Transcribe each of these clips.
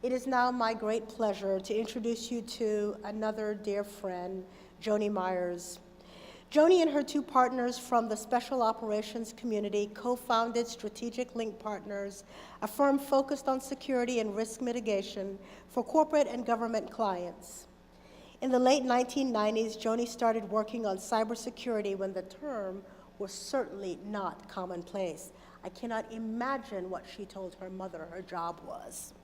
It is now my great pleasure to introduce you to another dear friend, Joni Myers. Joni and her two partners from the Special Operations community co-founded Strategic Link Partners, a firm focused on security and risk mitigation for corporate and government clients. In the late 1990s, Joni started working on cybersecurity when the term was certainly not commonplace. I cannot imagine what she told her mother her job was.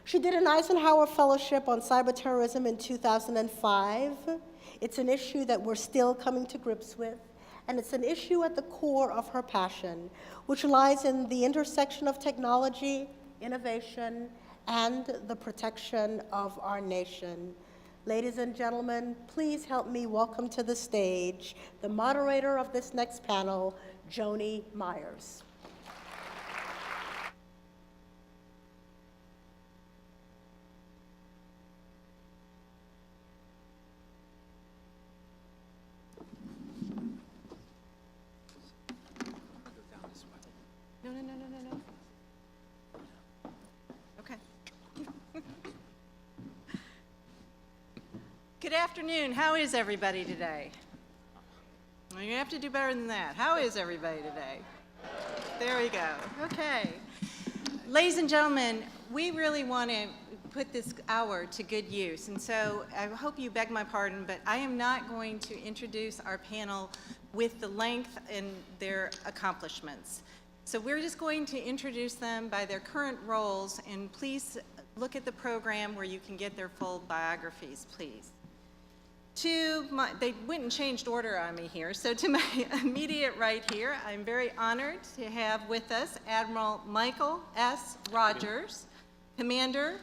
She did an Eisenhower Fellowship on cyber terrorism in 2005. It's an issue that we're still coming to grips with, and it's an issue at the core of her passion, which lies in the intersection of technology, innovation, and the protection of our nation. Ladies and gentlemen, please help me welcome to the stage the moderator of this next panel, Joni Myers. No. Okay. Good afternoon. How is everybody today? Well, you have to do better than that. How is everybody today? There we go. Okay. Ladies and gentlemen, we really want to put this hour to good use, and so I hope you beg my pardon, but I am not going to introduce our panel with the length and their accomplishments. So we're just going to introduce them by their current roles, and please look at the program where you can get their full biographies, please. They went and changed order on me here, so to my immediate right here, I'm very honored to have with us Admiral Michael S. Rogers, Commander,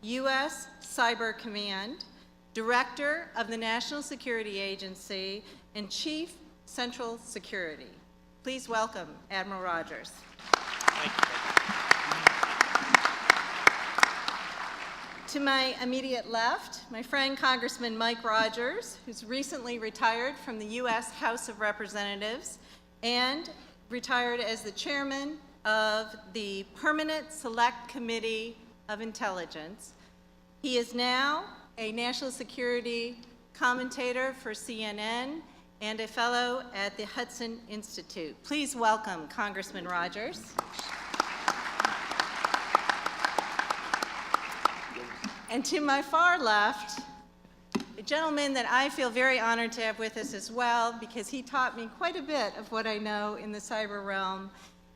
U.S. Cyber Command, Director of the National Security Agency, and Chief Central Security. Please welcome Admiral Rogers. Thank you. To my immediate left, my friend Congressman Mike Rogers, who's recently retired from the U.S. House of Representatives and retired as the chairman of the Permanent Select Committee of Intelligence. He is now a national security commentator for CNN and a fellow at the Hudson Institute. Please welcome Congressman Rogers. And to my far left, a gentleman that I feel very honored to have with us as well, because he taught me quite a bit of what I know in the cyber realm,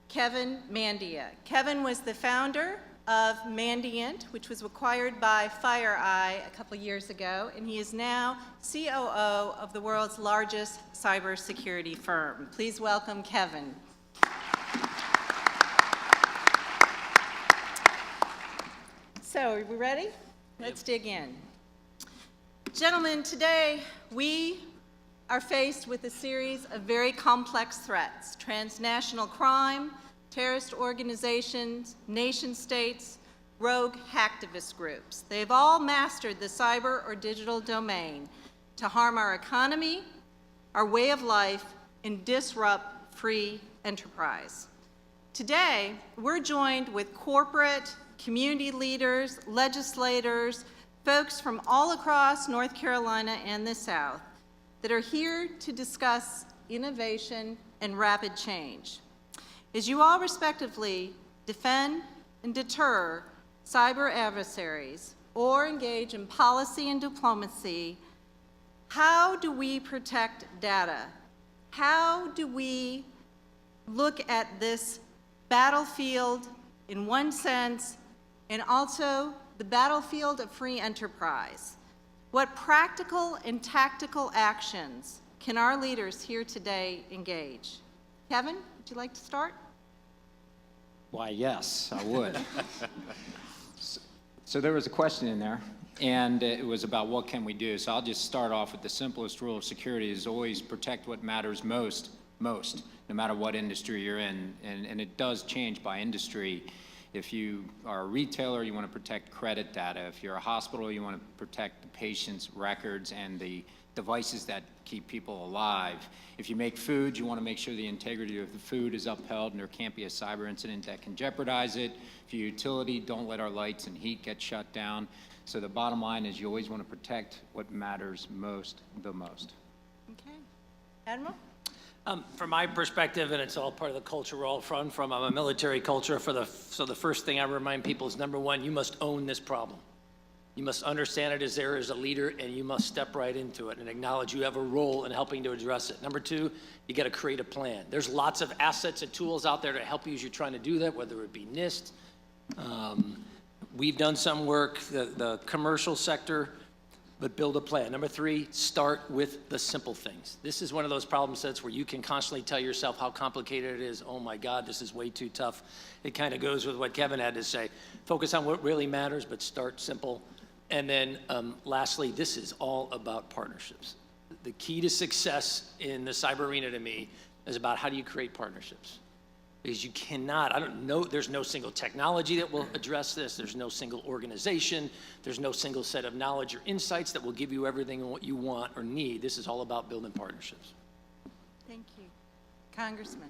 Kevin Mandia. Kevin was the founder of Mandia, which was acquired by FireEye a couple years ago, and he is now COO of the world's largest cybersecurity firm. Please welcome Kevin. So, are we ready? Let's dig in. Gentlemen, today we are faced with a series of very complex threats: transnational crime, terrorist organizations, nation states, rogue hacktivist groups. They've all mastered the cyber or digital domain to harm our economy, our way of life, and disrupt free enterprise. Today, we're joined with corporate, community leaders, legislators, folks from all across North Carolina and the South that are here to discuss innovation and rapid change. As you all respectively defend and deter cyber adversaries or engage in policy and diplomacy, how do we protect data? How do we look at this battlefield in one sense and also the battlefield of free enterprise? What practical and tactical actions can our leaders here today engage? Kevin, would you like to start? Why, yes, I would. So there was a question in there, and it was about what can we do. So I'll just start off with the simplest rule of security is always protect what matters most, no matter what industry you're in. And it does change by industry. If you are a retailer, you want to protect credit data. If you're a hospital, you want to protect the patient's records and the devices that keep people alive. If you make food, you want to make sure the integrity of the food is upheld and there can't be a cyber incident that can jeopardize it. If you're a utility, don't let our lights and heat get shut down. So the bottom line is you always want to protect what matters most, the most. Okay. Admiral? From my perspective, and it's all part of the culture we're all from, I'm a military culture, so the first thing I remind people is, number one, you must own this problem. You must understand it as there as a leader, and you must step right into it and acknowledge you have a role in helping to address it. Number two, you got to create a plan. There's lots of assets and tools out there to help you as you're trying to do that, whether it be NIST. We've done some work, the commercial sector, but build a plan. Number three, start with the simple things. This is one of those problem sets where you can constantly tell yourself how complicated it is. Oh my God, this is way too tough. It kind of goes with what Kevin had to say. Focus on what really matters, but start simple. And then lastly, this is all about partnerships. The key to success in the cyber arena to me is about how do you create partnerships? Because you cannot, there's no single technology that will address this. There's no single organization. There's no single set of knowledge or insights that will give you everything what you want or need. This is all about building partnerships. Thank you. Congressman.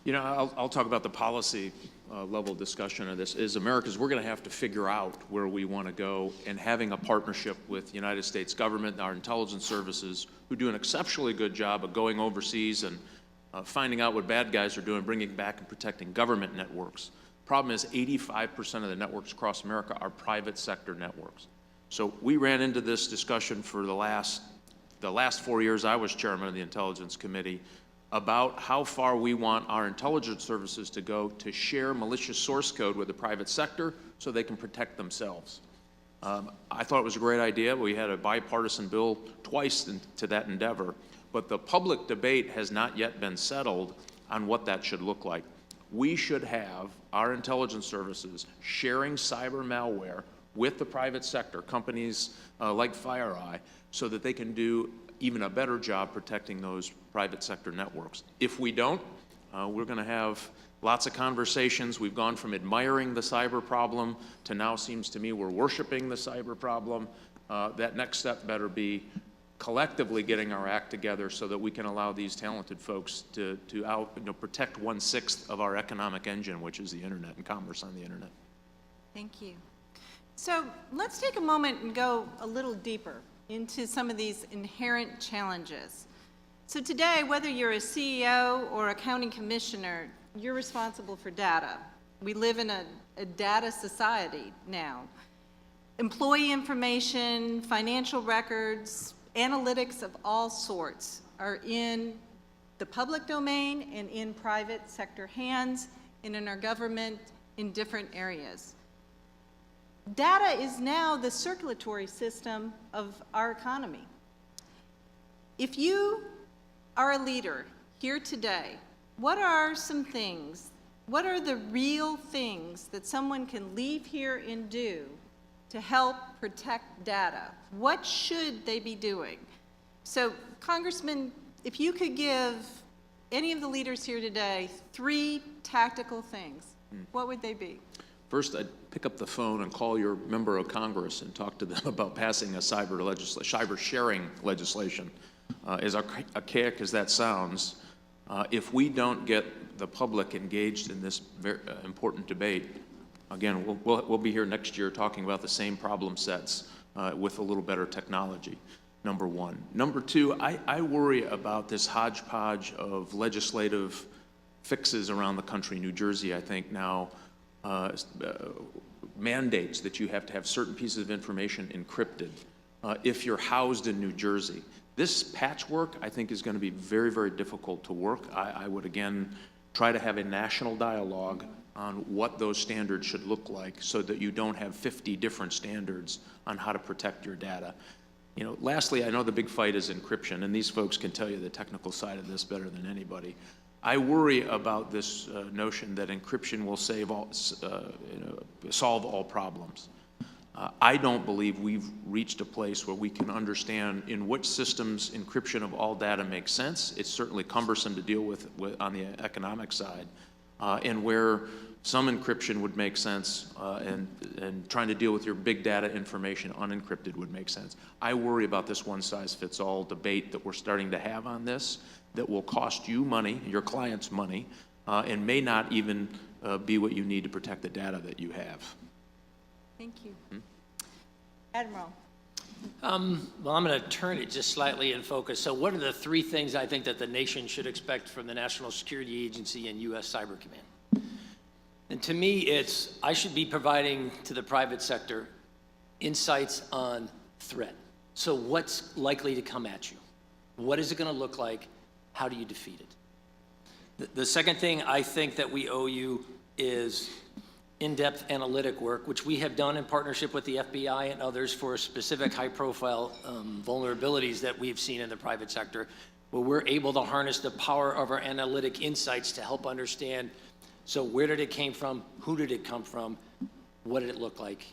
You know, I'll talk about the policy level discussion of this. Is America's, we're going to have to figure out where we want to go, and having a partnership with the United States government, our intelligence services, who do an exceptionally good job of going overseas and finding out what bad guys are doing, bringing back and protecting government networks. Problem is 85% of the networks across America are private sector networks. So we ran into this discussion for the last 4 years I was chairman of the Intelligence Committee about how far we want our intelligence services to go to share malicious source code with the private sector so they can protect themselves. I thought it was a great idea. We had a bipartisan bill twice to that endeavor. But the public debate has not yet been settled on what that should look like. We should have our intelligence services sharing cyber malware with the private sector, companies like FireEye, so that they can do even a better job protecting those private sector networks. If we don't, we're going to have lots of conversations. We've gone from admiring the cyber problem to now seems to me we're worshiping the cyber problem. That next step better be collectively getting our act together so that we can allow these talented folks to protect 1/6 of our economic engine, which is the internet and commerce on the internet. Thank you. So let's take a moment and go a little deeper into some of these inherent challenges. So today, whether you're a CEO or a county commissioner, you're responsible for data. We live in a data society now. Employee information, financial records, analytics of all sorts are in the public domain and in private sector hands and in our government in different areas. Data is now the circulatory system of our economy. If you are a leader here today, what are some things, what are the real things that someone can leave here and do to help protect data? What should they be doing? So, Congressman, if you could give any of the leaders here today 3 tactical things, what would they be? First, I'd pick up the phone and call your member of Congress and talk to them about passing a cyber sharing legislation. As archaic as that sounds, if we don't get the public engaged in this very important debate, again, we'll be here next year talking about the same problem sets with a little better technology, number one. Number two, I worry about this hodgepodge of legislative fixes around the country. New Jersey, I think, now mandates that you have to have certain pieces of information encrypted if you're housed in New Jersey. This patchwork, I think, is going to be very, very difficult to work. I would, again, try to have a national dialogue on what those standards should look like so that you don't have 50 different standards on how to protect your data. You know, lastly, I know the big fight is encryption, and these folks can tell you the technical side of this better than anybody. I worry about this notion that encryption will solve all problems. I don't believe we've reached a place where we can understand in which systems encryption of all data makes sense. It's certainly cumbersome to deal with on the economic side, and where Some encryption would make sense, and trying to deal with your big data information unencrypted would make sense. I worry about this one-size-fits-all debate that we're starting to have on this that will cost you money, your clients money, and may not even be what you need to protect the data that you have. Thank you. Admiral. Well, I'm going to turn it just slightly and focus. So what are the three things I think that the nation should expect from the National Security Agency and U.S. Cyber Command? And to me, it's I should be providing to the private sector insights on threat. So what's likely to come at you? What is it going to look like? How do you defeat it? The second thing I think that we owe you is in-depth analytic work, which we have done in partnership with the FBI and others for specific high-profile vulnerabilities that we've seen in the private sector, where we're able to harness the power of our analytic insights to help understand, so where did it came from, who did it come from, what did it look like?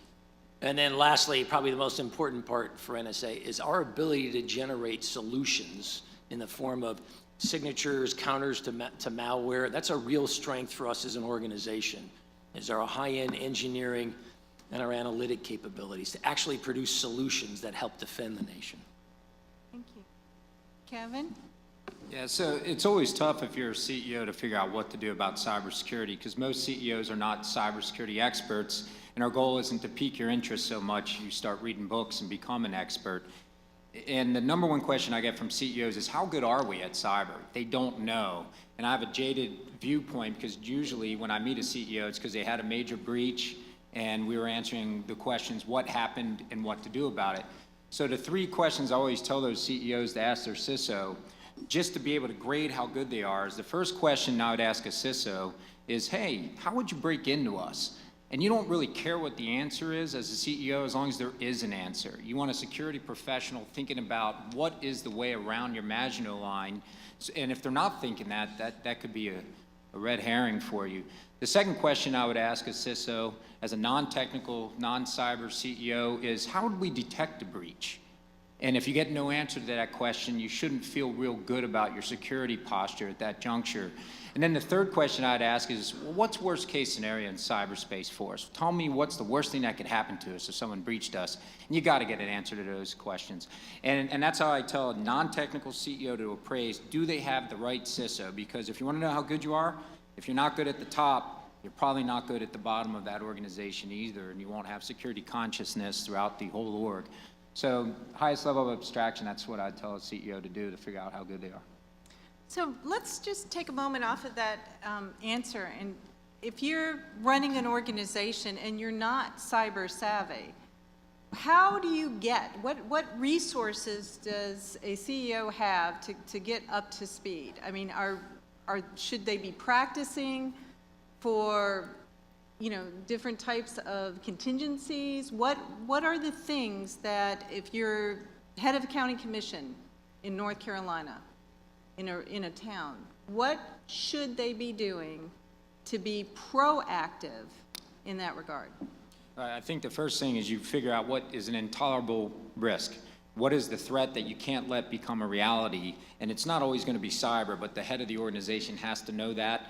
And then lastly, probably the most important part for NSA is our ability to generate solutions in the form of signatures, counters to malware. That's a real strength for us as an organization, is our high-end engineering and our analytic capabilities to actually produce solutions that help defend the nation. Thank you. Kevin? Yeah, so it's always tough if you're a CEO to figure out what to do about cybersecurity, because most CEOs are not cybersecurity experts, and our goal isn't to pique your interest so much you start reading books and become an expert. And the number one question I get from CEOs is, how good are we at cyber? They don't know. And I have a jaded viewpoint, because usually when I meet a CEO, it's because they had a major breach and we were answering the questions, what happened and what to do about it. So the three questions I always tell those CEOs to ask their CISO, just to be able to grade how good they are, is the first question I would ask a CISO is, hey, how would you break into us? And you don't really care what the answer is as a CEO, as long as there is an answer. You want a security professional thinking about what is the way around your Maginot Line. And if they're not thinking that could be a red herring for you. The second question I would ask a CISO as a non-technical, non-cyber CEO is, how would we detect a breach? And if you get no answer to that question, you shouldn't feel real good about your security posture at that juncture. And then the third question I'd ask is, well, what's worst case scenario in cyberspace for us? Tell me what's the worst thing that could happen to us if someone breached us. And you got to get an answer to those questions. And that's how I tell a non-technical CEO to appraise, do they have the right CISO? Because if you want to know how good you are, if you're not good at the top, you're probably not good at the bottom of that organization either, and you won't have security consciousness throughout the whole org. So highest level of abstraction, that's what I'd tell a CEO to do to figure out how good they are. So let's just take a moment off of that answer. And if you're running an organization and you're not cyber savvy, how do you get, what resources does a CEO have to get up to speed? I mean, should they be practicing for, different types of contingencies? What are the things that, if you're head of a county commission in North Carolina, in a town, what should they be doing to be proactive in that regard? I think the first thing is you figure out what is an intolerable risk. What is the threat that you can't let become a reality? And it's not always going to be cyber, but the head of the organization has to know that.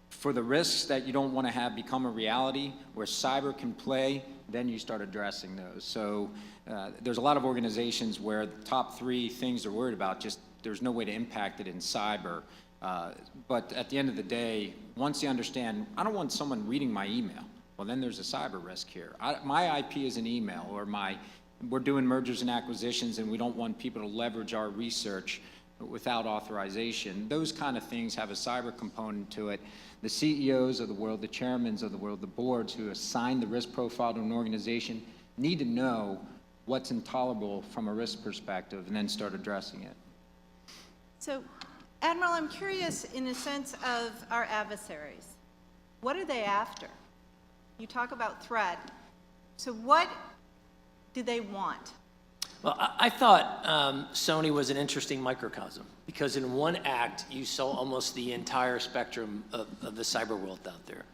For the risks that you don't want to have become a reality, where cyber can play, then you start addressing those. So there's a lot of organizations where the top three things they're worried about, just there's no way to impact it in cyber. But at the end of the day, once you understand, I don't want someone reading my email. Well, then there's a cyber risk here. My IP is an email, or we're doing mergers and acquisitions, and we don't want people to leverage our research without authorization. Those kind of things have a cyber component to it. The CEOs of the world, the chairmen of the world, the boards who assign the risk profile to an organization need to know what's intolerable from a risk perspective and then start addressing it. So, Admiral, I'm curious in the sense of our adversaries. What are they after? You talk about threat. So what do they want? Well, I thought Sony was an interesting microcosm, because in one act, you saw almost the entire spectrum of the cyber world out there.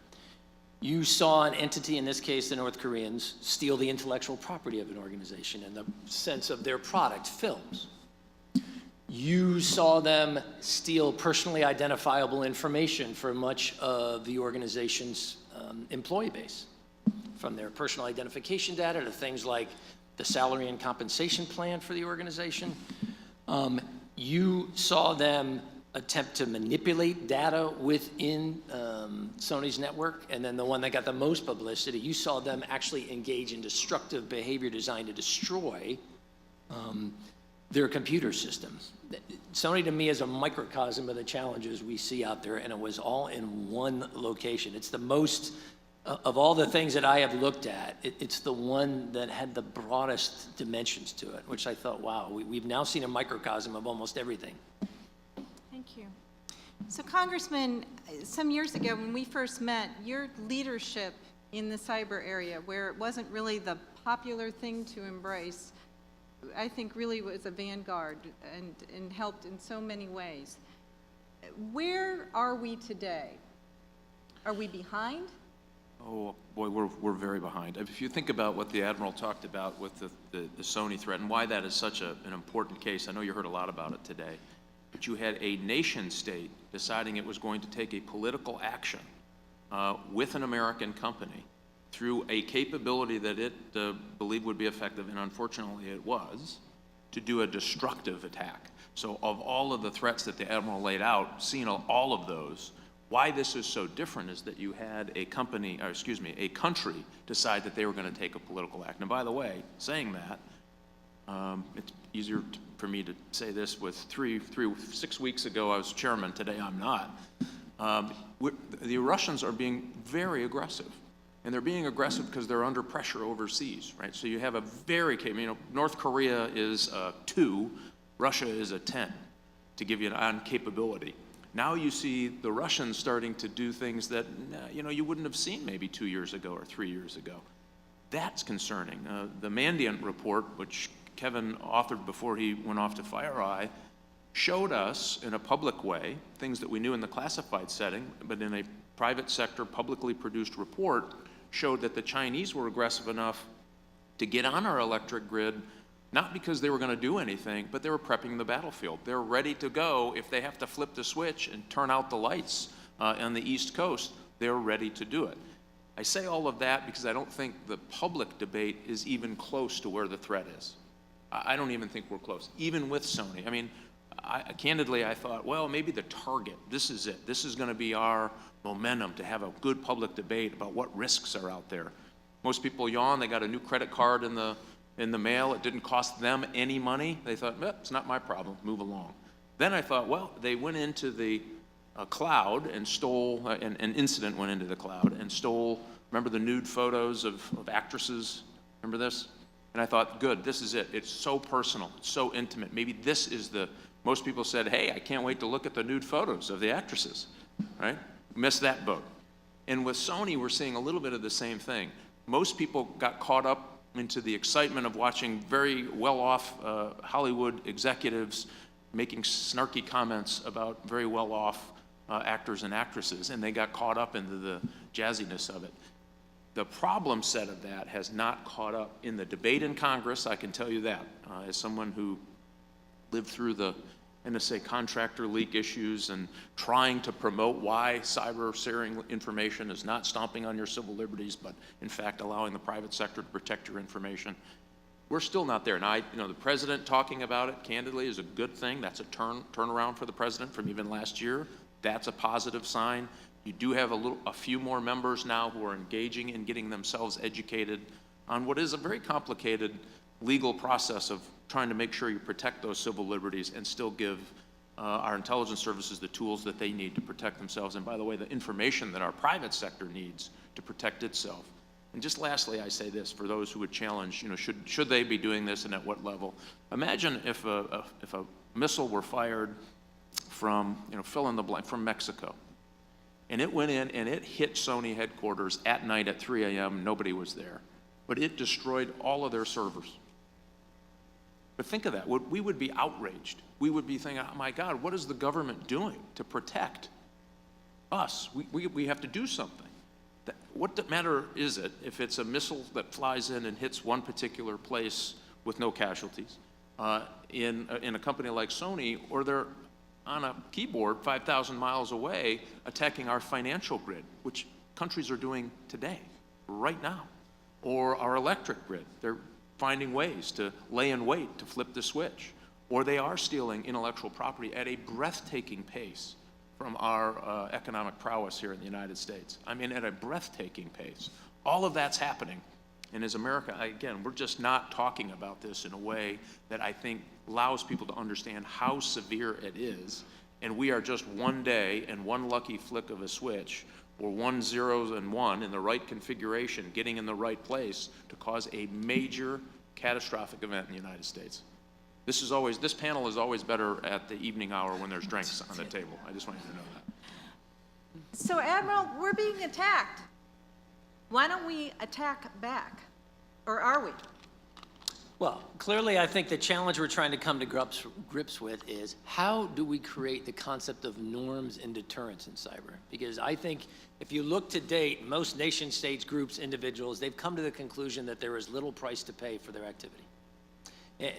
You saw an entity, in this case the North Koreans, steal the intellectual property of an organization in the sense of their product, films. You saw them steal personally identifiable information for much of the organization's employee base, from their personal identification data to things like the salary and compensation plan for the organization. You saw them attempt to manipulate data within Sony's network, and then the one that got the most publicity, you saw them actually engage in destructive behavior designed to destroy their computer systems. Sony, to me, is a microcosm of the challenges we see out there, and it was all in one location. It's the most, of all the things that I have looked at, it's the one that had the broadest dimensions to it, which I thought, wow, we've now seen a microcosm of almost everything. Thank you. So Congressman, some years ago when we first met, your leadership in the cyber area, where it wasn't really the popular thing to embrace, I think really was a vanguard and helped in so many ways. Where are we today? Are we behind? Oh, boy, we're very behind. If you think about what the Admiral talked about with the Sony threat and why that is such an important case, I know you heard a lot about it today, but you had a nation state deciding it was going to take a political action with an American company through a capability that it believed would be effective, and unfortunately it was, to do a destructive attack. So of all of the threats that the Admiral laid out, seeing all of those, why this is so different is that you had a company, or excuse me, a country decide that they were going to take a political act. And by the way, saying that, it's easier for me to say this with 6 weeks ago I was chairman, today I'm not. The Russians are being very aggressive. And they're being aggressive because they're under pressure overseas, right? So you have a very, North Korea is a 2, Russia is a 10, to give you an capability. Now you see the Russians starting to do things that, you wouldn't have seen maybe 2 years ago or 3 years ago. That's concerning. The Mandia report, which Kevin authored before he went off to FireEye, showed us in a public way things that we knew in the classified setting, but in a private sector publicly produced report, showed that the Chinese were aggressive enough to get on our electric grid, not because they were going to do anything, but they were prepping the battlefield. They're ready to go if they have to flip the switch and turn out the lights on the East Coast. They're ready to do it. I say all of that because I don't think the public debate is even close to where the threat is. I don't even think we're close, even with Sony. I mean, candidly, I thought, well, maybe the target, this is it. This is going to be our momentum to have a good public debate about what risks are out there. Most people yawn. They got a new credit card in the mail. It didn't cost them any money. They thought, it's not my problem. Move along. Then I thought, well, they went into the cloud and stole, an incident went into the cloud and stole, remember the nude photos of actresses? Remember this? And I thought, good, this is it. It's so personal. It's so intimate. Maybe this is most people said, hey, I can't wait to look at the nude photos of the actresses, right? Missed that boat. And with Sony, we're seeing a little bit of the same thing. Most people got caught up into the excitement of watching very well-off Hollywood executives making snarky comments about very well-off actors and actresses, and they got caught up into the jazziness of it. The problem set of that has not caught up in the debate in Congress, I can tell you that, as someone who lived through the NSA contractor leak issues and trying to promote why cyber sharing information is not stomping on your civil liberties, but in fact allowing the private sector to protect your information. We're still not there. Now, the president talking about it candidly is a good thing. That's a turnaround for the president from even last year. That's a positive sign. You do have a few more members now who are engaging in getting themselves educated on what is a very complicated legal process of trying to make sure you protect those civil liberties and still give our intelligence services the tools that they need to protect themselves. And by the way, the information that our private sector needs to protect itself. And just lastly, I say this for those who would challenge, should they be doing this and at what level? Imagine if a missile were fired from, fill in the blank, from Mexico. And it went in and it hit Sony headquarters at night at 3 a.m. Nobody was there. But it destroyed all of their servers. But think of that. We would be outraged. We would be thinking, oh my God, what is the government doing to protect us? We have to do something. What matter is it if it's a missile that flies in and hits one particular place with no casualties in a company like Sony, or they're on a keyboard 5,000 miles away attacking our financial grid, which countries are doing today, right now. Or our electric grid. They're finding ways to lay in wait to flip the switch. Or they are stealing intellectual property at a breathtaking pace from our economic prowess here in the United States. I mean, at a breathtaking pace. All of that's happening. And as America, again, we're just not talking about this in a way that I think allows people to understand how severe it is. And we are just one day and one lucky flick of a switch, or 1 0 and 1 in the right configuration, getting in the right place to cause a major catastrophic event in the United States. This panel is always better at the evening hour when there's drinks on the table. I just want you to know that. So, Admiral, we're being attacked. Why don't we attack back? Or are we? Well, clearly, I think the challenge we're trying to come to grips with is how do we create the concept of norms and deterrence in cyber? Because I think if you look to date, most nation states, groups, individuals, they've come to the conclusion that there is little price to pay for their activity.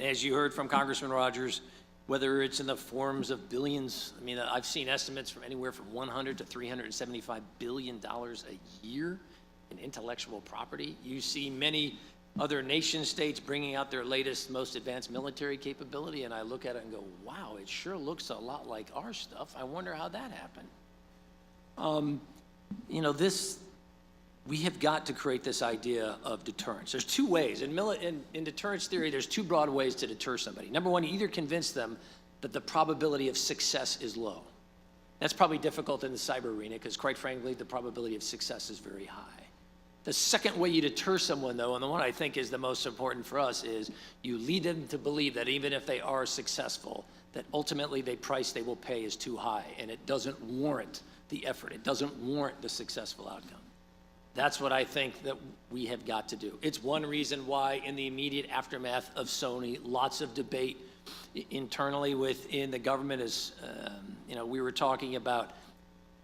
As you heard from Congressman Rogers, whether it's in the forms of billions, I mean, I've seen estimates from anywhere from $100 to $375 billion a year in intellectual property. You see many other nation states bringing out their latest, most advanced military capability, and I look at it and go, wow, it sure looks a lot like our stuff. I wonder how that happened. You know, we have got to create this idea of deterrence. There's two ways. In deterrence theory, there's two broad ways to deter somebody. Number one, you either convince them that the probability of success is low. That's probably difficult in the cyber arena because, quite frankly, the probability of success is very high. The second way you deter someone, though, and the one I think is the most important for us, is you lead them to believe that even if they are successful, that ultimately the price they will pay is too high, and it doesn't warrant the effort. It doesn't warrant the successful outcome. That's what I think that we have got to do. It's one reason why in the immediate aftermath of Sony, lots of debate internally within the government is, you know, we were talking about,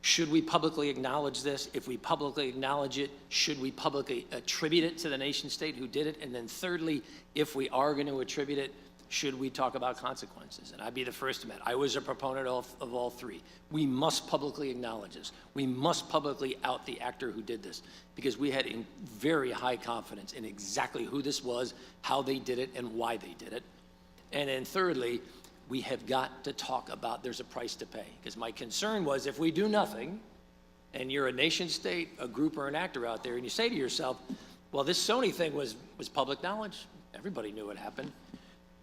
should we publicly acknowledge this? If we publicly acknowledge it, should we publicly attribute it to the nation state who did it? And then thirdly, if we are going to attribute it, should we talk about consequences? And I'd be the first to admit, I was a proponent of all three. We must publicly acknowledge this. We must publicly out the actor who did this, because we had in very high confidence in exactly who this was, how they did it, and why they did it. And then thirdly, we have got to talk about there's a price to pay. Because my concern was if we do nothing, and you're a nation state, a group, or an actor out there, and you say to yourself, well, this Sony thing was public knowledge. Everybody knew what happened.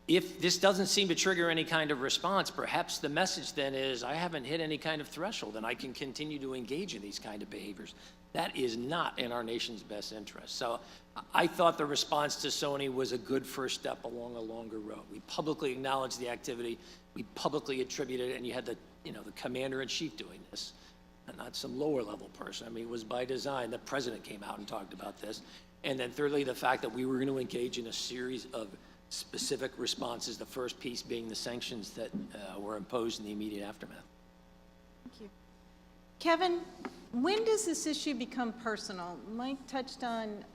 If this doesn't seem to trigger any kind of response, perhaps the message then is, I haven't hit any kind of threshold, and I can continue to engage in these kind of behaviors. That is not in our nation's best interest. So I thought the response to Sony was a good first step along a longer road. We publicly acknowledged the activity, we publicly attributed it, and you had the commander-in-chief doing this, and not some lower-level person. I mean, it was by design. The president came out and talked about this. And then thirdly, the fact that we were going to engage in a series of specific responses, the first piece being the sanctions that were imposed in the immediate aftermath. Thank you. Kevin, when does this issue become personal? Mike touched on,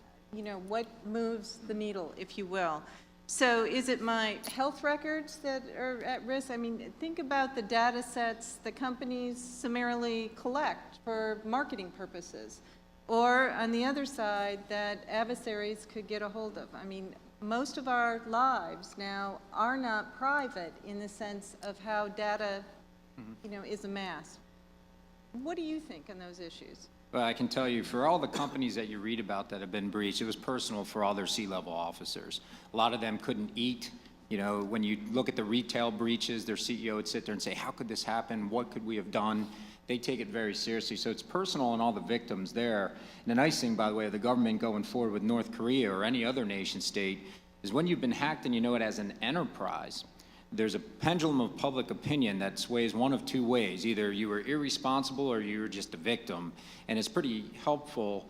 what moves the needle, if you will. So is it my health records that are at risk? I mean, think about the data sets that companies summarily collect for marketing purposes, or on the other side, that adversaries could get a hold of. I mean, most of our lives now are not private in the sense of how data, is amassed. What do you think on those issues? Well, I can tell you, for all the companies that you read about that have been breached, it was personal for all their C-level officers. A lot of them couldn't eat. When you look at the retail breaches, their CEO would sit there and say, how could this happen? What could we have done? They take it very seriously. So it's personal on all the victims there. And the nice thing, by the way, of the government going forward with North Korea or any other nation state is when you've been hacked and you know it as an enterprise, there's a pendulum of public opinion that sways one of two ways. Either you were irresponsible or you were just a victim. And it's pretty helpful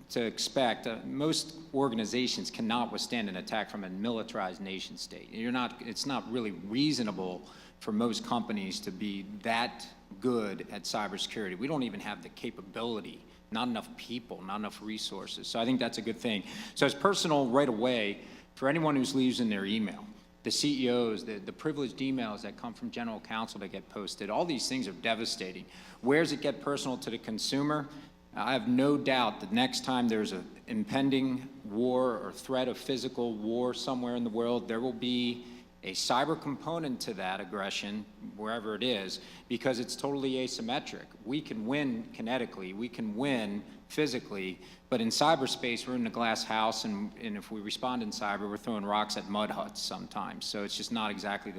to expect. Most organizations cannot withstand an attack from a militarized nation state. It's not really reasonable for most companies to be that good at cybersecurity. We don't even have the capability, not enough people, not enough resources. So I think that's a good thing. So it's personal right away for anyone who's using their email. The CEOs, the privileged emails that come from general counsel that get posted, all these things are devastating. Where does it get personal to the consumer? I have no doubt that next time there's an impending war or threat of physical war somewhere in the world, there will be a cyber component to that aggression, wherever it is, because it's totally asymmetric. We can win kinetically, we can win physically, but in cyberspace, we're in a glass house, and if we respond in cyber, we're throwing rocks at mud huts sometimes. So it's just not exactly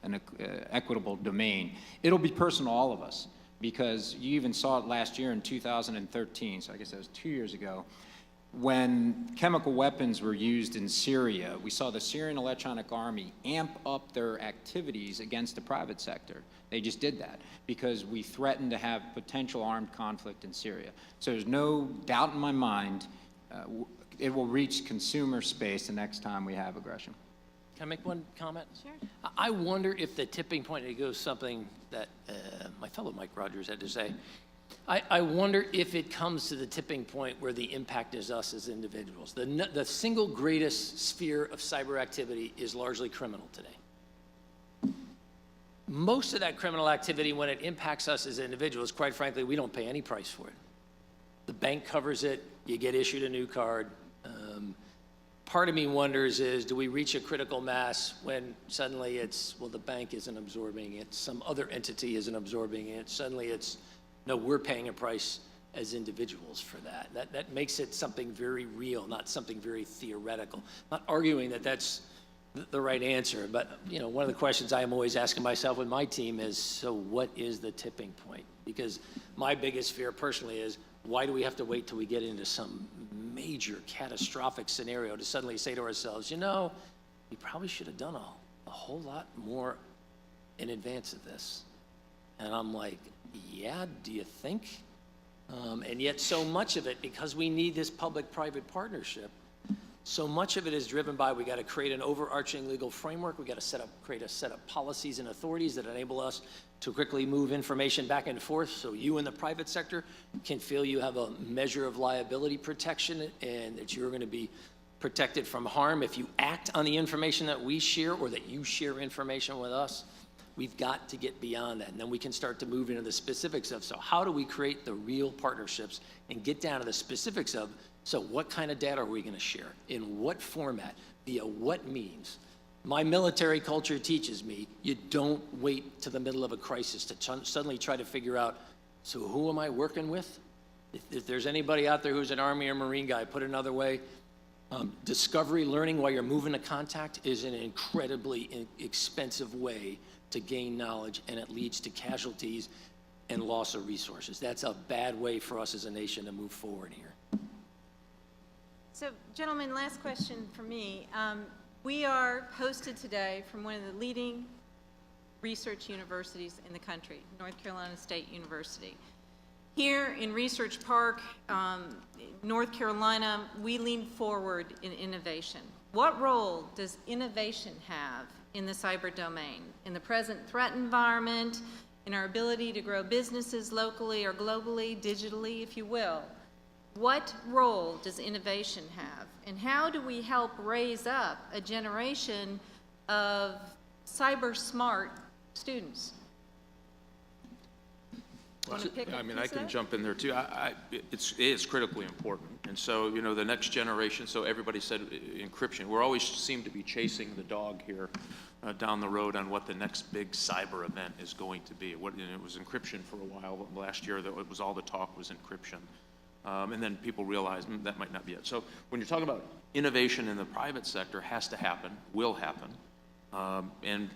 an equitable domain. It'll be personal to all of us, because you even saw it last year in 2013, so I guess that was 2 years ago, when chemical weapons were used in Syria. We saw the Syrian Electronic Army amp up their activities against the private sector. They just did that because we threatened to have potential armed conflict in Syria. So there's no doubt in my mind it will reach consumer space the next time we have aggression. Can I make one comment? Sure. I wonder if the tipping point, it goes something that my fellow Mike Rogers had to say. I wonder if it comes to the tipping point where the impact is us as individuals. The single greatest sphere of cyber activity is largely criminal today. Most of that criminal activity, when it impacts us as individuals, quite frankly, we don't pay any price for it. The bank covers it, you get issued a new card. Part of me wonders is, do we reach a critical mass when suddenly it's, well, the bank isn't absorbing it, some other entity isn't absorbing it, suddenly it's, no, we're paying a price as individuals for that. That makes it something very real, not something very theoretical. Not arguing that that's the right answer, but you know, one of the questions I am always asking myself with my team is, so what is the tipping point? Because my biggest fear personally is, why do we have to wait till we get into some major catastrophic scenario to suddenly say to ourselves, you know, we probably should have done a whole lot more in advance of this? And I'm like, yeah, do you think? And yet so much of it, because we need this public-private partnership, so much of it is driven by, we got to create an overarching legal framework, we got to create a set of policies and authorities that enable us to quickly move information back and forth, so you in the private sector can feel you have a measure of liability protection and that you're going to be protected from harm if you act on the information that we share or that you share information with us. We've got to get beyond that, and then we can start to move into the specifics of, so how do we create the real partnerships and get down to the specifics of, so what kind of data are we going to share, in what format, via what means? My military culture teaches me you don't wait to the middle of a crisis to suddenly try to figure out, so who am I working with? If there's anybody out there who's an Army or Marine guy, put it another way, discovery learning while you're moving to contact is an incredibly expensive way to gain knowledge, and it leads to casualties and loss of resources. That's a bad way for us as a nation to move forward here. So, gentlemen, last question for me. We are hosted today from one of the leading research universities in the country, North Carolina State University. Here in Research Park, North Carolina, we lean forward in innovation. What role does innovation have in the cyber domain, in the present threat environment, in our ability to grow businesses locally or globally, digitally, if you will? What role does innovation have? And how do we help raise up a generation of cyber smart students? Well, I mean, I can jump in there too. It is critically important. And so, you know, the next generation, so everybody said encryption. We're always seem to be chasing the dog here down the road on what the next big cyber event is going to be. It was encryption for a while. Last year, it was all the talk was encryption. And then people realized that might not be it. So when you're talking about innovation in the private sector, has to happen, will happen. And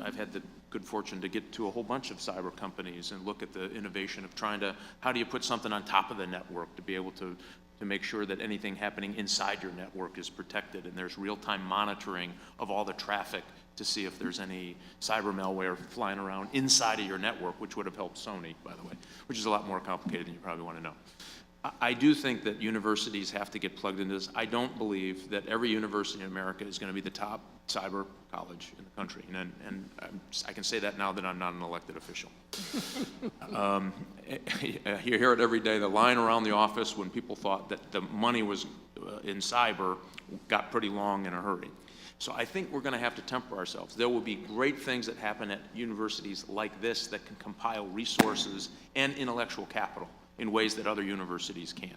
I've had the good fortune to get to a whole bunch of cyber companies and look at the innovation of trying to, how do you put something on top of the network to be able to make sure that anything happening inside your network is protected, and there's real-time monitoring of all the traffic to see if there's any cyber malware flying around inside of your network, which would have helped Sony, by the way, which is a lot more complicated than you probably want to know. I do think that universities have to get plugged into this. I don't believe that every university in America is going to be the top cyber college in the country. And I can say that now that I'm not an elected official. You hear it every day. The line around the office when people thought that the money was in cyber got pretty long in a hurry. So I think we're going to have to temper ourselves. There will be great things that happen at universities like this that can compile resources and intellectual capital in ways that other universities can't.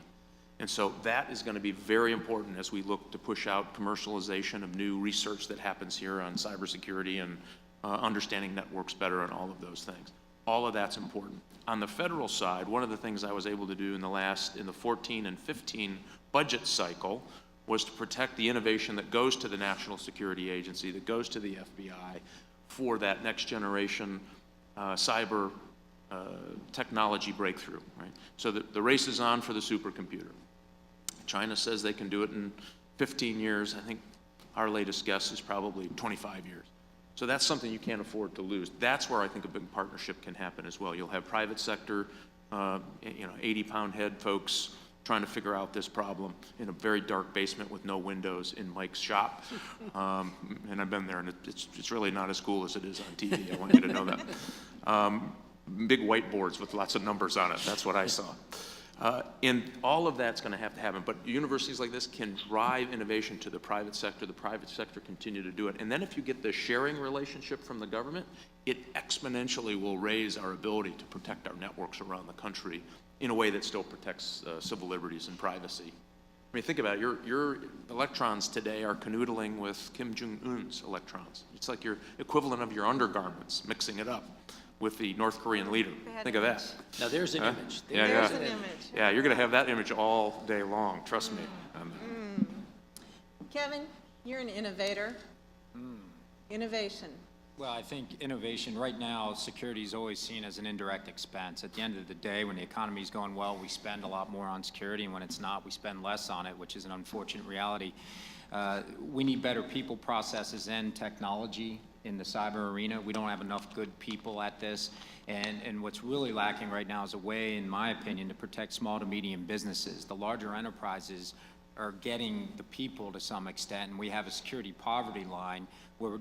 And so that is going to be very important as we look to push out commercialization of new research that happens here on cybersecurity and understanding networks better and all of those things. All of that's important. On the federal side, one of the things I was able to do in the 14 and 15 budget cycle was to protect the innovation that goes to the National Security Agency, that goes to the FBI for that next generation cyber technology breakthrough, right? So the race is on for the supercomputer. China says they can do it in 15 years. I think our latest guess is probably 25 years. So that's something you can't afford to lose. That's where I think a big partnership can happen as well. You'll have private sector, 80-pound head folks trying to figure out this problem in a very dark basement with no windows in Mike's shop. And I've been there, and it's really not as cool as it is on TV. I want you to know that. Big whiteboards with lots of numbers on it. That's what I saw. And all of that's going to have to happen. But universities like this can drive innovation to the private sector. The private sector continue to do it. And then if you get the sharing relationship from the government, it exponentially will raise our ability to protect our networks around the country in a way that still protects civil liberties and privacy. I mean, think about it. Your electrons today are canoodling with Kim Jong-un's electrons. It's like your equivalent of your undergarments, mixing it up with the North Korean leader. Think of that. Now there's an image. There's an image. Yeah, you're going to have that image all day long, trust me. Kevin, you're an innovator. Innovation. Well, I think innovation, right now, security is always seen as an indirect expense. At the end of the day, when the economy is going well, we spend a lot more on security, and when it's not, we spend less on it, which is an unfortunate reality. We need better people, processes, and technology in the cyber arena. We don't have enough good people at this, and what's really lacking right now is a way, in my opinion, to protect small to medium businesses. The larger enterprises are getting the people to some extent, and we have a security poverty line where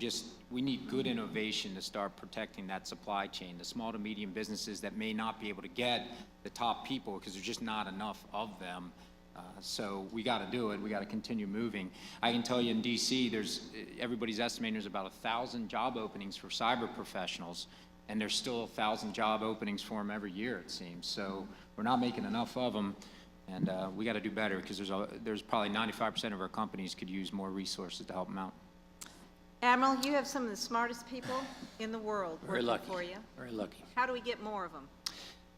we need good innovation to start protecting that supply chain. The small to medium businesses that may not be able to get the top people because there's just not enough of them. So we got to do it. We got to continue moving. I can tell you in DC, everybody's estimating there's about 1,000 job openings for cyber professionals, and there's still 1,000 job openings for them every year, it seems. So we're not making enough of them, and we got to do better because there's probably 95% of our companies could use more resources to help them out. Admiral, you have some of the smartest people in the world Very working lucky. for you. Very lucky. How do we get more of them?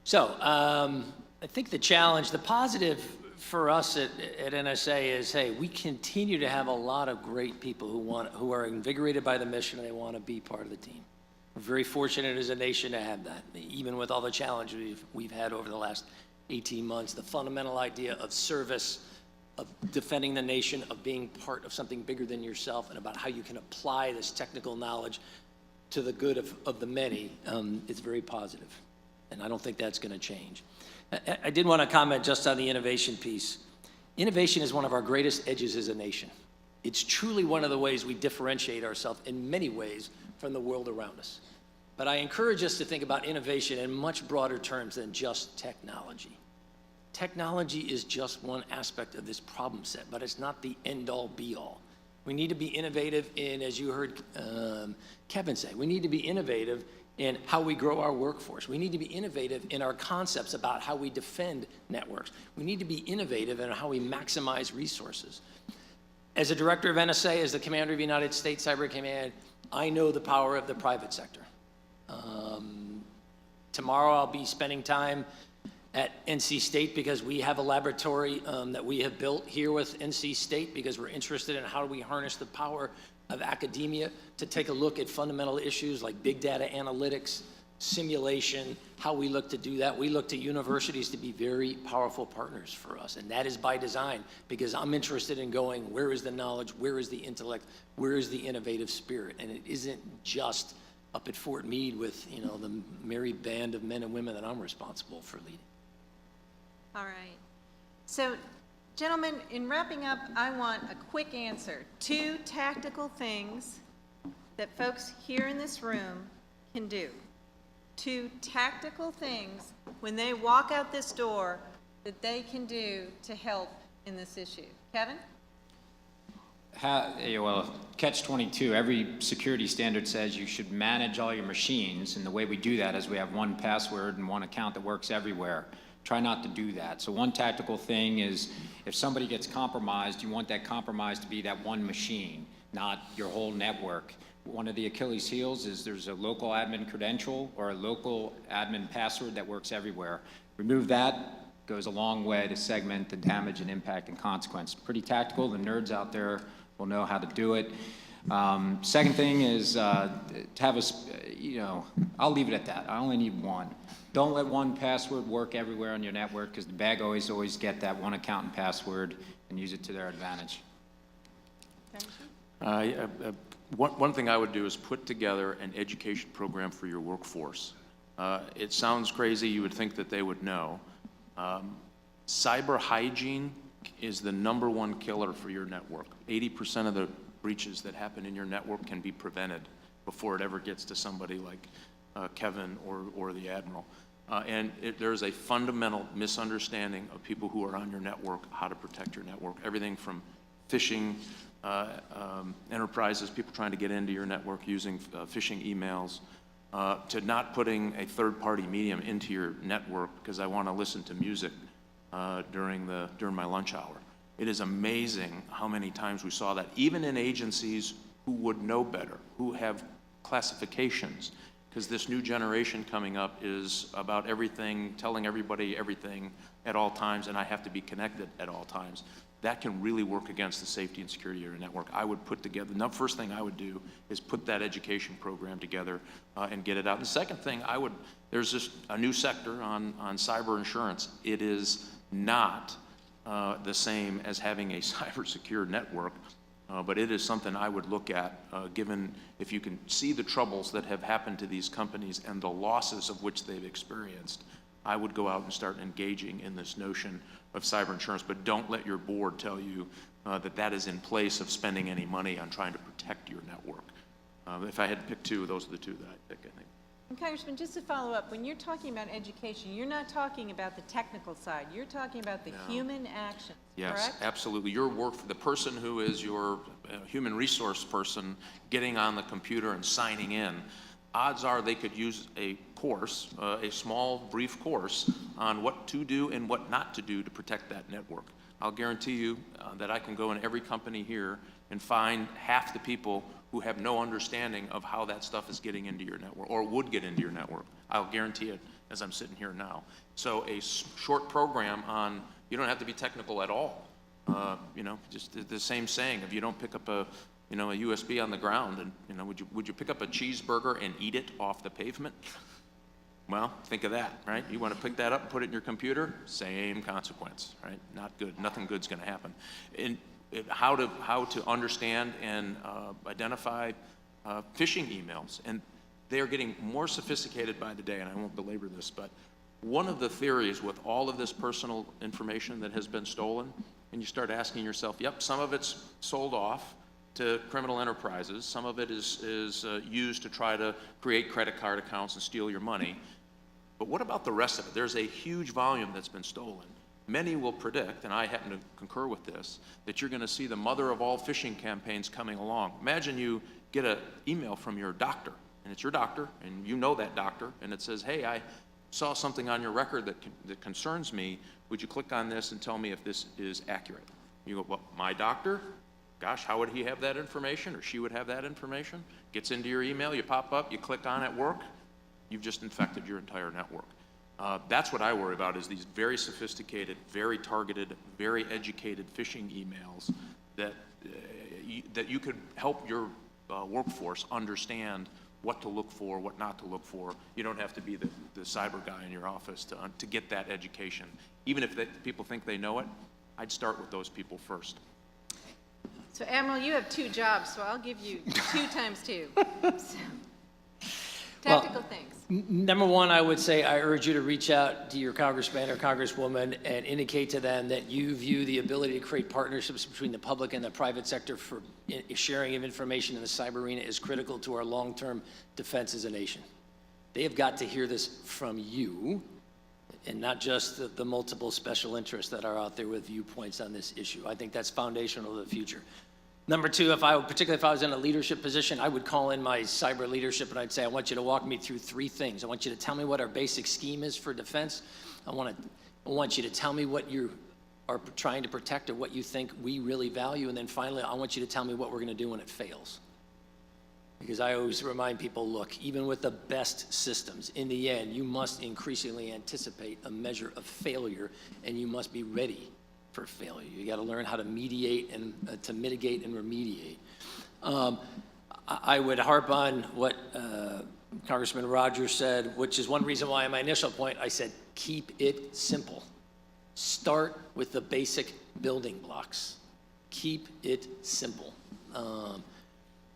So I think the challenge, the positive for us at NSA is, hey, we continue to have a lot of great people who are invigorated by the mission and they want to be part of the team. We're very fortunate as a nation to have that, even with all the challenges we've had over the last 18 months. The fundamental idea of service, of defending the nation, of being part of something bigger than yourself, and about how you can apply this technical knowledge to the good of the many is very positive. And I don't think that's going to change. I did want to comment just on the innovation piece. Innovation is one of our greatest edges as a nation. It's truly one of the ways we differentiate ourselves in many ways from the world around us. But I encourage us to think about innovation in much broader terms than just technology. Technology is just one aspect of this problem set, but it's not the end-all, be-all. We need to be innovative in, as you heard Kevin say, we need to be innovative in how we grow our workforce. We need to be innovative in our concepts about how we defend networks. We need to be innovative in how we maximize resources. As a director of NSA, as the commander of the United States Cyber Command, I know the power of the private sector. Tomorrow I'll be spending time at NC State because we have a laboratory that we have built here with NC State because we're interested in how do we harness the power of academia to take a look at fundamental issues like big data analytics, simulation, how we look to do that. We look to universities to be very powerful partners for us, and that is by design because I'm interested in going, where is the knowledge, where is the intellect, where is the innovative spirit? And it isn't just up at Fort Meade with, the merry band of men and women that I'm responsible for leading. All right. So, gentlemen, in wrapping up, I want a quick answer. 2 tactical things that folks here in this room can do. 2 tactical things when they walk out this door that they can do to help in this issue. Kevin? Well, catch-22, every security standard says you should manage all your machines, and the way we do that is we have one password and one account that works everywhere. try not to do that. So one tactical thing is if somebody gets compromised, you want that compromise to be that one machine, not your whole network. One of the Achilles heels is there's a local admin credential or a local admin password that works everywhere. Remove that, goes a long way to segment the damage and impact and consequence. Pretty tactical. The nerds out there will know how to do it. Second thing is to have I'll leave it at that. I only need one. Don't let one password work everywhere on your network, because the bad guys always get that one account and password and use it to their advantage. One thing I would do is put together an education program for your workforce. It sounds crazy. You would think that they would know. Cyber hygiene is the #1 killer for your network. 80% of the breaches that happen in your network can be prevented before it ever gets to somebody like Kevin or the Admiral. And there's a fundamental misunderstanding of people who are on your network, how to protect your network. Everything from phishing enterprises, people trying to get into your network using phishing emails, to not putting a third-party medium into your network because I want to listen to music during my lunch hour. It is amazing how many times we saw that, even in agencies who would know better, who have classifications, because this new generation coming up is about everything, telling everybody everything at all times, and I have to be connected at all times. That can really work against the safety and security of your network. I would put together, the first thing I would do is put that education program together and get it out. The second thing there's just a new sector on cyber insurance. It is not the same as having a cyber secure network, but it is something I would look at, given if you can see the troubles that have happened to these companies and the losses of which they've experienced. I would go out and start engaging in this notion of cyber insurance, but don't let your board tell you that is in place of spending any money on trying to protect your network. If I had to pick two, those are the two that I'd pick, I think. And Congressman, just to follow up, when you're talking about education, you're not talking about the technical side. You're talking about the human actions, Yes, correct? absolutely. Your work, the person who is your human resource person getting on the computer and signing in, odds are they could use a course, a small, brief course on what to do and what not to do to protect that network. I'll guarantee you that I can go in every company here and find half the people who have no understanding of how that stuff is getting into your network or would get into your network. I'll guarantee it as I'm sitting here now. So a short program on, you don't have to be technical at all. Just the same saying, if you don't pick up a USB on the ground, and would you pick up a cheeseburger and eat it off the pavement? Well, think of that, right? You want to pick that up and put it in your computer? Same consequence, right? Not good. Nothing good's going to happen. How to understand and identify phishing emails, and they are getting more sophisticated by the day. And I won't belabor this, but one of the theories with all of this personal information that has been stolen, and you start asking yourself, yep, some of it's sold off to criminal enterprises. Some of it is used to try to create credit card accounts and steal your money. But what about the rest of it? There's a huge volume that's been stolen. Many will predict, and I happen to concur with this, that you're going to see the mother of all phishing campaigns coming along. Imagine you get an email from your doctor, and it's your doctor, and you know that doctor, and it says, hey, I saw something on your record that concerns me. Would you click on this and tell me if this is accurate? You go, well, my doctor? Gosh, how would he have that information, or she would have that information? Gets into your email, you pop up, you click on at work, you've just infected your entire network. That's what I worry about, is these very sophisticated, very targeted, very educated phishing emails that you could help your workforce understand what to look for, what not to look for. You don't have to be the cyber guy in your office to get that education. Even if people think they know it, I'd start with those people first. So Admiral, you have 2 jobs, so I'll give you 2 times 2. Tactical things. Number one, I would say I urge you to reach out to your congressman or congresswoman and indicate to them that you view the ability to create partnerships between the public and the private sector for sharing of information in the cyber arena is critical to our long-term defense as a nation. They have got to hear this from you, and not just the multiple special interests that are out there with viewpoints on this issue. I think that's foundational to the future. Number 2, particularly if I was in a leadership position, I would call in my cyber leadership and I'd say, I want you to walk me through 3 things. I want you to tell me what our basic scheme is for defense. I want to I want you to tell me what you are trying to protect or what you think we really value. And then finally, I want you to tell me what we're going to do when it fails. Because I always remind people, look, even with the best systems, in the end, you must increasingly anticipate a measure of failure, and you must be ready for failure. You got to learn how to mediate and to mitigate and remediate. I would harp on what Congressman Rogers said, which is one reason why in my initial point I said, keep it simple. Start with the basic building blocks. Keep it simple.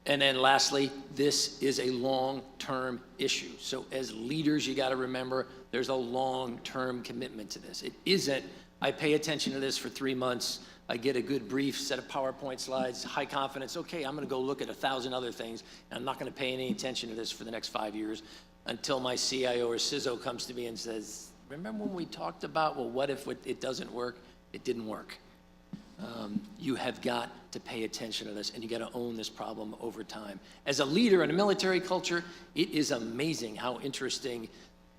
And then lastly, this is a long-term issue. So as leaders, you got to remember there's a long-term commitment to this. It isn't, I pay attention to this for 3 months, I get a good brief, set of PowerPoint slides, high confidence, okay, I'm going to go look at 1,000 other things, and I'm not going to pay any attention to this for the next 5 years until my CIO or CISO comes to me and says, remember when we talked about, well, what if it doesn't work? It didn't work. You have got to pay attention to this, and you got to own this problem over time. As a leader in a military culture, it is amazing how interesting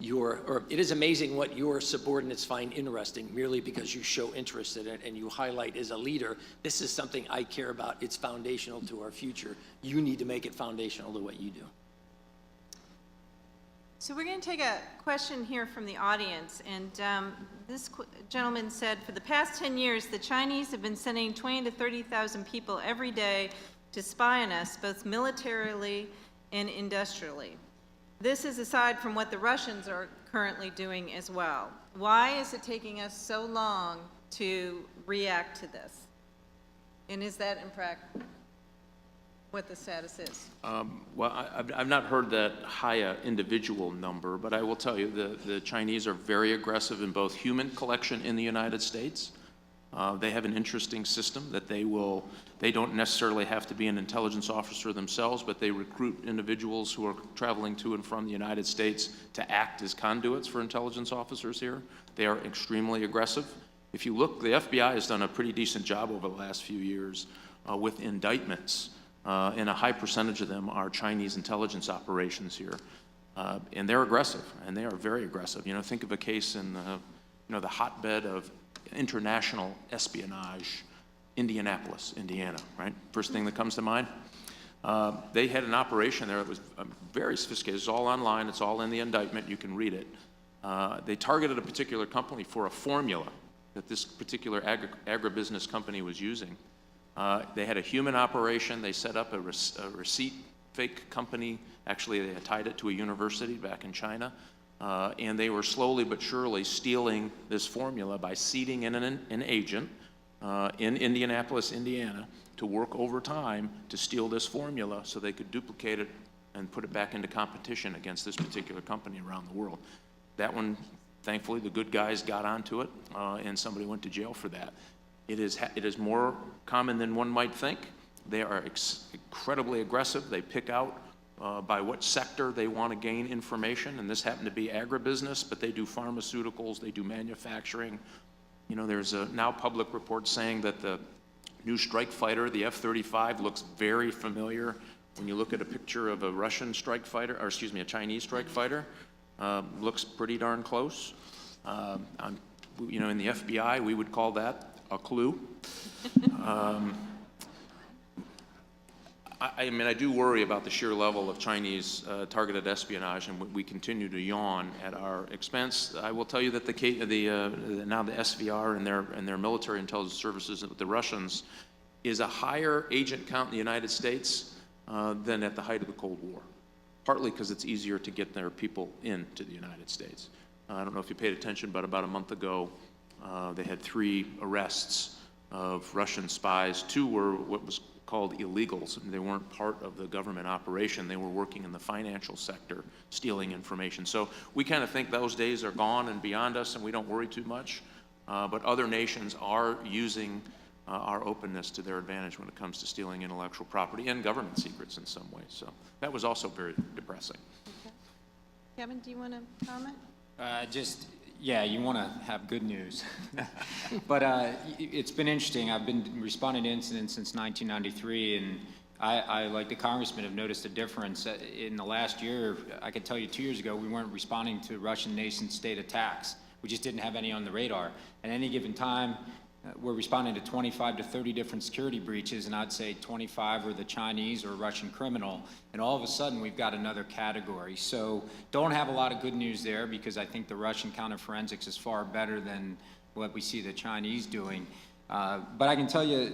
it is amazing what your subordinates find interesting merely because you show interest in it and you highlight as a leader, this is something I care about, it's foundational to our future. You need to make it foundational to what you do. So we're going to take a question here from the audience, and this gentleman said, for the past 10 years, the Chinese have been sending 20,000 to 30,000 people every day to spy on us, both militarily and industrially. This is aside from what the Russians are currently doing as well. Why is it taking us so long to react to this? And is that, in fact, what the status is? Well, I've not heard that high individual number, but I will tell you the Chinese are very aggressive in both human collection in the United States. They have an interesting system that they don't necessarily have to be an intelligence officer themselves, but they recruit individuals who are traveling to and from the United States to act as conduits for intelligence officers here. They are extremely aggressive. If you look, the FBI has done a pretty decent job over the last few years with indictments, and a high percentage of them are Chinese intelligence operations here. And they're aggressive, and they are very aggressive. You know, think of a case in the hotbed of international espionage, Indianapolis, Indiana, right? First thing that comes to mind. They had an operation there that was very sophisticated. It's all online. It's all in the indictment. You can read it. They targeted a particular company for a formula that this particular agribusiness company was using. They had a human operation. They set up a receipt fake company. Actually, they had tied it to a university back in China. And they were slowly but surely stealing this formula by seating in an agent in Indianapolis, Indiana, to work overtime to steal this formula so they could duplicate it and put it back into competition against this particular company around the world. That one, thankfully, the good guys got onto it, and somebody went to jail for that. It is more common than one might think. They are incredibly aggressive. They pick out by what sector they want to gain information, and this happened to be agribusiness, but they do pharmaceuticals, they do manufacturing. You know, there's now public reports saying that the new strike fighter, the F-35, looks very familiar. When you look at a picture of a Russian strike fighter, or excuse me, a Chinese strike fighter, looks pretty darn close. You know, in the FBI, we would call that a clue. I mean, I do worry about the sheer level of Chinese targeted espionage, and we continue to yawn at our expense. I will tell you that now the SVR and their military intelligence services with the Russians is a higher agent count in the United States than at the height of the Cold War, partly because it's easier to get their people into the United States. I don't know if you paid attention, but about a month ago, they had 3 arrests of Russian spies. 2 were what was called illegals. They weren't part of the government operation. They were working in the financial sector, stealing information. So we kind of think those days are gone and beyond us, and we don't worry too much. But other nations are using our openness to their advantage when it comes to stealing intellectual property and government secrets in some ways. So that was also very depressing. Okay. Kevin, do you want to comment? Yeah, you want to have good news. But it's been interesting. I've been responding to incidents since 1993, and I, like the congressman, have noticed a difference. In the last year, I could tell you 2 years ago, we weren't responding to Russian nation-state attacks. We just didn't have any on the radar. At any given time, we're responding to 25 to 30 different security breaches, and I'd say 25 were the Chinese or Russian criminal, and all of a sudden we've got another category. So don't have a lot of good news there, because I think the Russian counterforensics is far better than what we see the Chinese doing. But I can tell you,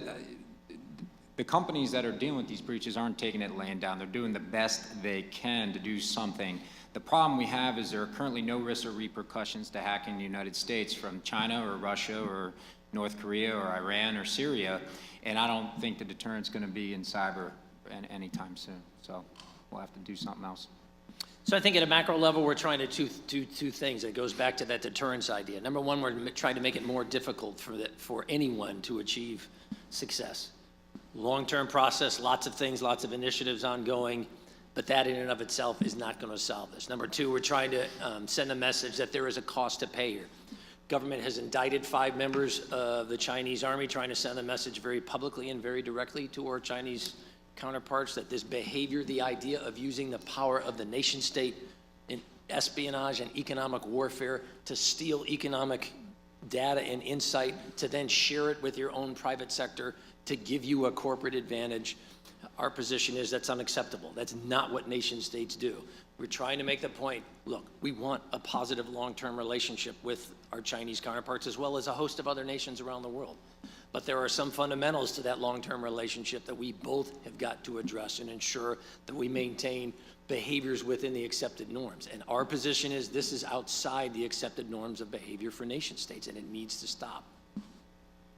the companies that are dealing with these breaches aren't taking it laying down. They're doing the best they can to do something. The problem we have is there are currently no risks or repercussions to hacking the United States from China or Russia or North Korea or Iran or Syria, and I don't think the deterrent's going to be in cyber anytime soon. So we'll have to do something else. So I think at a macro level, we're trying to do two things. It goes back to that deterrence idea. Number one, we're trying to make it more difficult for anyone to achieve success. Long-term process, lots of things, lots of initiatives ongoing, but that in and of itself is not going to solve this. Number two, we're trying to send a message that there is a cost to pay here. Government has indicted 5 members of the Chinese army, trying to send a message very publicly and very directly to our Chinese counterparts that this behavior, the idea of using the power of the nation state in espionage and economic warfare to steal economic data and insight, to then share it with your own private sector to give you a corporate advantage, our position is that's unacceptable. That's not what nation states do. We're trying to make the point, look, we want a positive long-term relationship with our Chinese counterparts as well as a host of other nations around the world. But there are some fundamentals to that long-term relationship that we both have got to address and ensure that we maintain behaviors within the accepted norms. And our position is this is outside the accepted norms of behavior for nation states, and it needs to stop.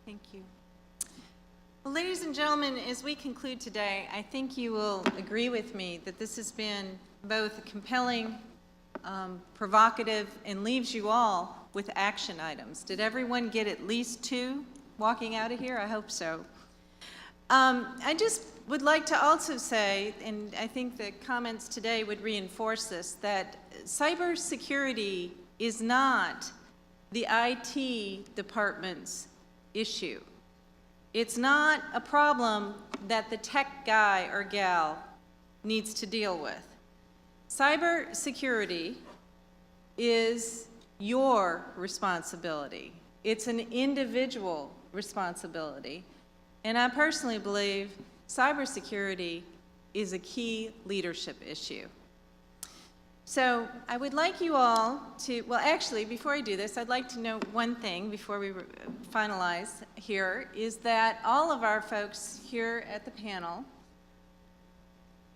Thank you. Well, ladies and gentlemen, as we conclude today, I think you will agree with me that this has been both compelling, provocative, and leaves you all with action items. Did everyone get at least 2 walking out of here? I hope so. I just would like to also say, and I think the comments today would reinforce this, that cybersecurity is not the IT department's issue. It's not a problem that the tech guy or gal needs to deal with. Cybersecurity is your responsibility. It's an individual responsibility. And I personally believe cybersecurity is a key leadership issue. So I would like you all to, well, actually, before I do this, I'd like to note one thing before we finalize here, is that all of our folks here at the panel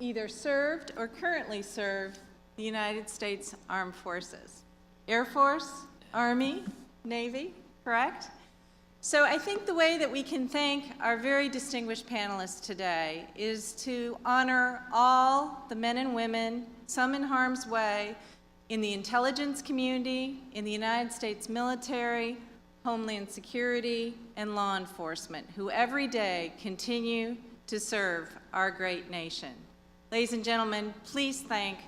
either served or currently serve the United States Armed Forces. Air Force, Army, Navy, correct? So I think the way that we can thank our very distinguished panelists today is to honor all the men and women, some in harm's way, in the intelligence community, in the United States military, Homeland Security, and law enforcement, who every day continue to serve our great nation. Ladies and gentlemen, please thank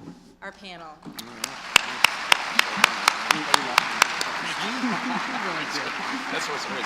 our panel. That's what's great.